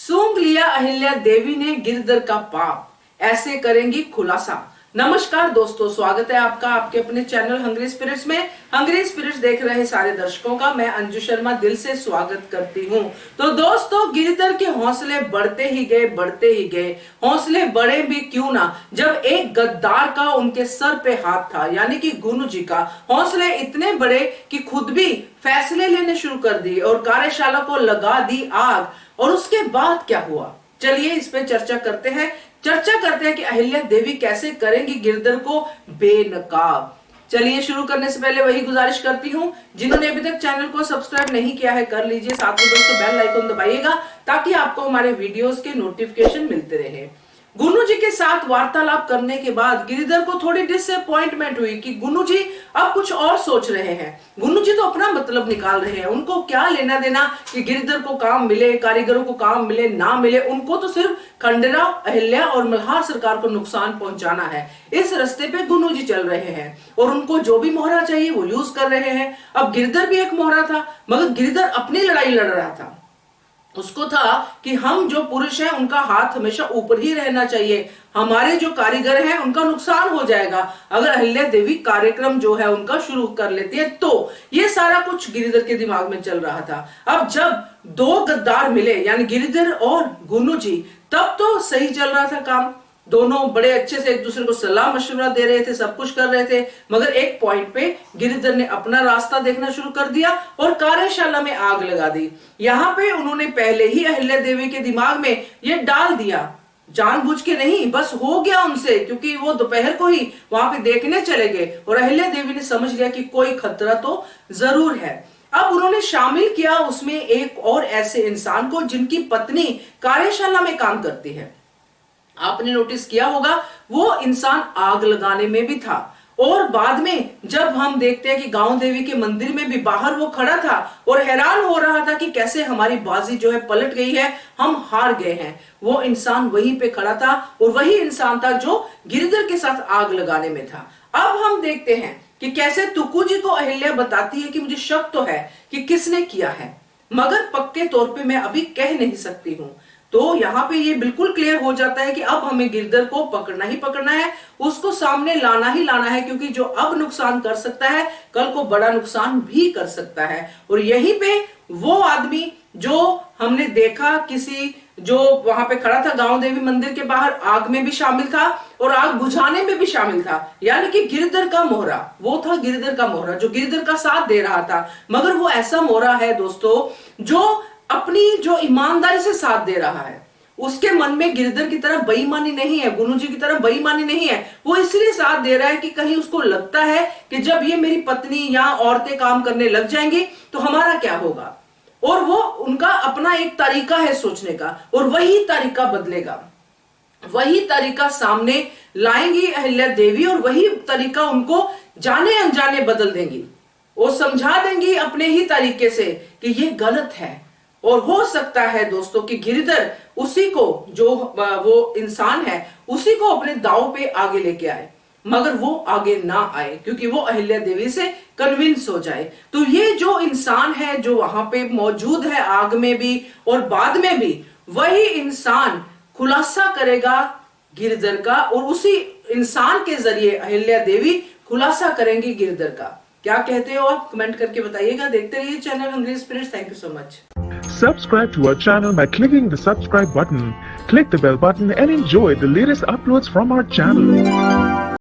सूंघ लिया अहिल्या देवी ने गिरधर का पाप, ऐसे करेंगी खुलासा। नमस्कार दोस्तों, स्वागत है आपका आपके अपने चैनल हंग्री स्पिरिट्स में। हंग्री स्पिरिट्स देख रहे सारे दर्शकों का मैं अंजू शर्मा दिल से स्वागत करती हूँ। तो दोस्तों, गिरधर के हौसले बढ़ते ही गए। हौसले बढ़े भी क्यों ना, जब एक गद्दार का उनके सर पे हाथ था, यानी कि गुरु जी का। हौसले इतने बड़े कि खुद भी फैसले लेने शुरू कर दिए और कार्यशाला को लगा दी आग। और उसके बाद क्या हुआ, चलिए इस पे चर्चा करते हैं कि अहिल्या देवी कैसे करेंगी गिरधर को बेनकाब। चलिए शुरू करने से पहले वही गुजारिश करती हूँ, जिन्होंने अभी तक चैनल को सब्सक्राइब नहीं किया है कर लीजिए, साथ में दोस्तों बेल आइकन दबाइएगा ताकि आपको हमारे वीडियोस के नोटिफिकेशन मिलते रहे। गुरु जी के साथ वार्तालाप करने के बाद गिरधर को थोड़ी डिसअपॉइंटमेंट हुई कि गुरु जी अब कुछ और सोच रहे हैं। गुरु जी तो अपना मतलब निकाल रहे हैं, उनको क्या लेना देना कि गिरधर को काम मिले, कारीगरों को काम मिले ना मिले। उनको तो सिर्फ खंडेराव, अहिल्या और मल्हार सरकार को नुकसान पहुंचाना है। इस रास्ते पे गुरु जी चल रहे हैं और उनको जो भी मोहरा चाहिए वो यूज कर रहे हैं। अब गिरधर भी एक मोहरा था, मगर गिरधर अपनी लड़ाई लड़ रहा था। उसको था कि हम जो पुरुष हैं उनका हाथ हमेशा ऊपर ही रहना चाहिए, हमारे जो कारीगर हैं उनका नुकसान हो जाएगा अगर अहिल्या देवी कार्यक्रम जो है उनका शुरू कर लेती है। तो ये सारा कुछ गिरधर के दिमाग में चल रहा था। अब जब दो गद्दार मिले, यानी गिरधर और गुरु जी, तब तो सही चल रहा था काम। दोनों बड़े अच्छे से एक दूसरे को सलाह मशवरा दे रहे थे, सब कुछ कर रहे थे। मगर एक पॉइंट पे गिरधर ने अपना रास्ता देखना शुरू कर दिया और कार्यशाला में आग लगा दी। यहाँ पे उन्होंने पहले ही अहिल्या देवी के दिमाग में ये डाल दिया, जानबूझ के नहीं, बस हो गया उनसे, क्योंकि वो दोपहर को ही वहां पे देखने चले गए और अहिल्या देवी ने समझ लिया कि कोई खतरा तो जरूर है। अब उन्होंने शामिल किया उसमें एक और ऐसे इंसान को जिनकी पत्नी कार्यशाला में काम करती है। आपने नोटिस किया होगा वो इंसान आग लगाने में भी था। और बाद में जब हम देखते हैं कि गांव देवी के मंदिर में भी बाहर वो खड़ा था और हैरान हो रहा था कि कैसे हमारी बाजी जो है पलट गई है, हम हार गए हैं, वो इंसान वहीं पे खड़ा था और वही इंसान था जो गिरधर के साथ आग लगाने में था। अब हम देखते हैं कि कैसे तुकु जी को अहिल्या बताती है कि मुझे शक तो है कि किसने किया है, मगर पक्के तौर पे मैं अभी कह नहीं सकती हूं। तो यहाँ पे ये बिल्कुल क्लियर हो जाता है कि अब हमें गिरधर को पकड़ना ही पकड़ना है, उसको सामने लाना ही लाना है, क्योंकि जो अब नुकसान कर सकता है कल को बड़ा नुकसान भी कर सकता है। और यहीं पे वो आदमी जो हमने देखा, किसी जो वहां पे खड़ा था गांव देवी मंदिर के बाहर, आग में भी शामिल था और आग बुझाने में भी शामिल था, यानी कि गिरधर का मोहरा। वो था गिरधर का मोहरा जो गिरधर का साथ दे रहा था। मगर वो ऐसा मोहरा है दोस्तों जो अपनी जो ईमानदारी से साथ दे रहा है। उसके मन में गिरधर की तरह बेईमानी नहीं है, गुरु जी की तरह बेईमानी नहीं है। वो इसलिए साथ दे रहा है कि कहीं उसको लगता है कि जब ये मेरी पत्नी या औरतें काम करने लग जाएंगी तो हमारा क्या होगा। और वो उनका अपना एक तरीका है सोचने का, और वही तरीका बदलेगा, वही तरीका सामने लाएंगी अहिल्या देवी और वही तरीका उनको जाने अनजाने बदल देंगी। वो समझा देंगी अपने ही तरीके से कि ये गलत है। और हो सकता है दोस्तों कि गिरधर उसी को, जो वो इंसान है, उसी को अपने दांव पे आगे लेके आए, मगर वो आगे ना आए क्योंकि वो अहिल्या देवी से कन्विंस हो जाए। तो ये जो इंसान है जो वहां पे मौजूद है आग में भी और बाद में भी, वही इंसान खुलासा करेगा गिरधर का और उसी इंसान के जरिए अहिल्या देवी खुलासा करेंगी गिरधर का। क्या कहते हो आप, कमेंट करके बताइएगा। देखते रहिए channel hungry spirits. Thank you so much. Subscribe to our channel by clicking the subscribe button. Click the bell button and enjoy the latest uploads from our channel.